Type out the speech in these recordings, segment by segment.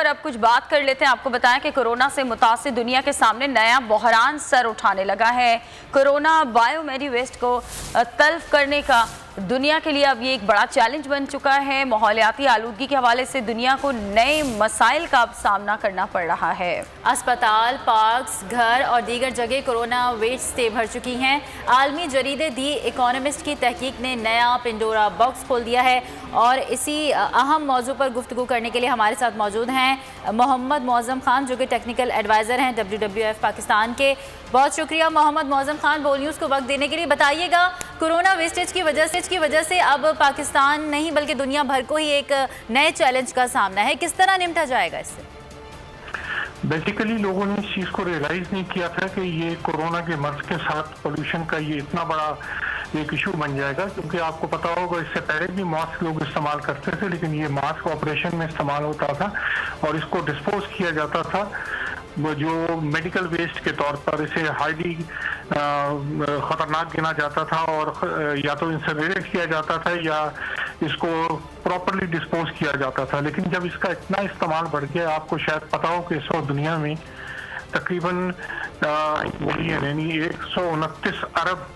पर अब कुछ बात कर लेते हैं। आपको बताएं कि कोरोना से मुतासिर दुनिया के सामने नया बहरान सर उठाने लगा है। कोरोना बायोमेडी वेस्ट को तल्फ करने का दुनिया के लिए अब ये एक बड़ा चैलेंज बन चुका है। माहौलियाती आलूदगी के हवाले से दुनिया को नए मसाइल का अब सामना करना पड़ रहा है। अस्पताल, पार्क्स, घर और दीगर जगह कोरोना वेस्ट से भर चुकी हैं। आलमी जरीदे दी इकोनॉमिस्ट की तहकीक ने नया पिंडोरा बॉक्स खोल दिया है और इसी अहम मौजू पर गुफ्तगू करने के लिए हमारे साथ मौजूद हैं मोहम्मद मौज़म खान, जो कि टेक्निकल एडवाइज़र हैं WWF पाकिस्तान के। बहुत शुक्रिया मोहम्मद मौज़म खान बोल न्यूज़ को वक्त देने के लिए। बताइएगा, कोरोना वेस्टेज की वजह से अब पाकिस्तान नहीं बल्कि दुनिया भर को ही एक नए चैलेंज का सामना है। किस तरह निपटा जाएगा इससे? बेसिकली लोगों ने इस चीज़ को रियलाइज़ नहीं किया था कि ये कोरोना के मर्ज के साथ पोल्यूशन का ये इतना बड़ा एक इशू बन जाएगा, क्योंकि आपको पता होगा इससे पहले भी मास्क लोग इस्तेमाल करते थे, लेकिन ये मास्क ऑपरेशन में इस्तेमाल होता था और इसको डिस्पोज किया जाता था जो मेडिकल वेस्ट के तौर पर। इसे हाईली ख़तरनाक गिना जाता था और या तो इंसिनरेट किया जाता था या इसको प्रॉपरली डिस्पोज किया जाता था। लेकिन जब इसका इतना इस्तेमाल बढ़ गया, आपको शायद पता हो कि इस वक्त दुनिया में तकरीबन यानी 129 अरब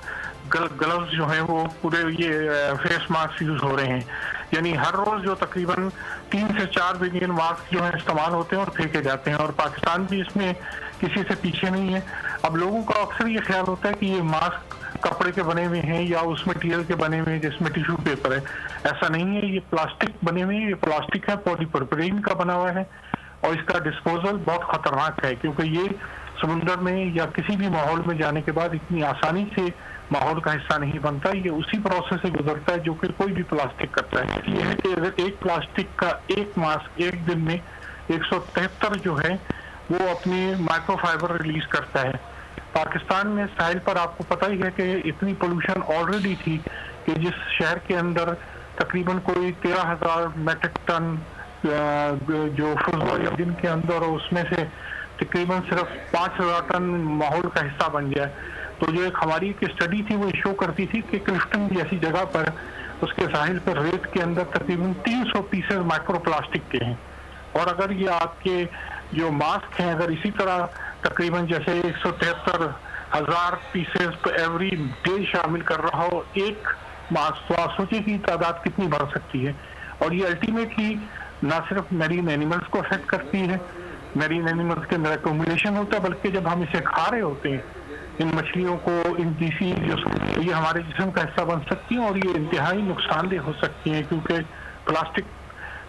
ग्लव्स जो हैं वो पूरे ये फेस मास्क यूज हो रहे हैं। यानी हर रोज जो तकरीबन 3 से 4 बिलियन मास्क जो है इस्तेमाल होते हैं और फेंके जाते हैं, और पाकिस्तान भी इसमें किसी से पीछे नहीं है। अब लोगों का अक्सर ये ख्याल होता है कि ये मास्क कपड़े के बने हुए हैं या उस मटेरियल के बने हुए हैं जिसमें टिश्यू पेपर है। ऐसा नहीं है, ये प्लास्टिक बने हुए हैं। ये प्लास्टिक है, पॉलीप्रोपिलीन का बना हुआ है और इसका डिस्पोजल बहुत खतरनाक है, क्योंकि ये समुद्र में या किसी भी माहौल में जाने के बाद इतनी आसानी से माहौल का हिस्सा नहीं बनता। ये उसी प्रोसेस से गुजरता है जो कि कोई भी प्लास्टिक करता है। ये है कि अगर एक प्लास्टिक का एक मास्क एक दिन में 173 जो है वो अपनी माइक्रोफाइबर रिलीज करता है। पाकिस्तान में साहिल पर आपको पता ही है कि इतनी पोल्यूशन ऑलरेडी थी कि जिस शहर के अंदर तकरीबन कोई 13,000 मेट्रिक टन जो फुजला दिन के अंदर, उसमें से तकरीबन सिर्फ 5,000 टन माहौल का हिस्सा बन गया। तो जो एक हमारी एक स्टडी थी वो शो करती थी कि क्लिफ्टन जैसी जगह पर उसके साहिल पर रेत के अंदर तकरीबन 300 पीसेस माइक्रो प्लास्टिक के हैं। और अगर ये आपके जो मास्क हैं अगर इसी तरह तकरीबन जैसे 173,000 पीसेस पर एवरी डे शामिल कर रहा हो एक मास्क, तो आप सोचिए कि तादाद कितनी बढ़ सकती है। और ये अल्टीमेटली ना सिर्फ मैरीन एनिमल्स को अफेक्ट करती है, मैरीन एनिमल्स के अंदर एक्यूमुलेशन होता है, बल्कि जब हम इसे खा रहे होते हैं इन मछलियों को, इन डिसीज जो ये हमारे जिस्म का हिस्सा बन सकती हैं और ये इंतहाई नुकसानदेह हो सकती हैं, क्योंकि प्लास्टिक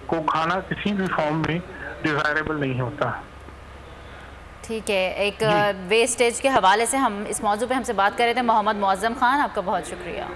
को खाना किसी भी फॉर्म में डिजायरेबल नहीं होता। ठीक है, एक वेस्टेज के हवाले से हम इस मौजू पे हमसे बात कर रहे थे मोहम्मद मौज़म खान, आपका बहुत शुक्रिया।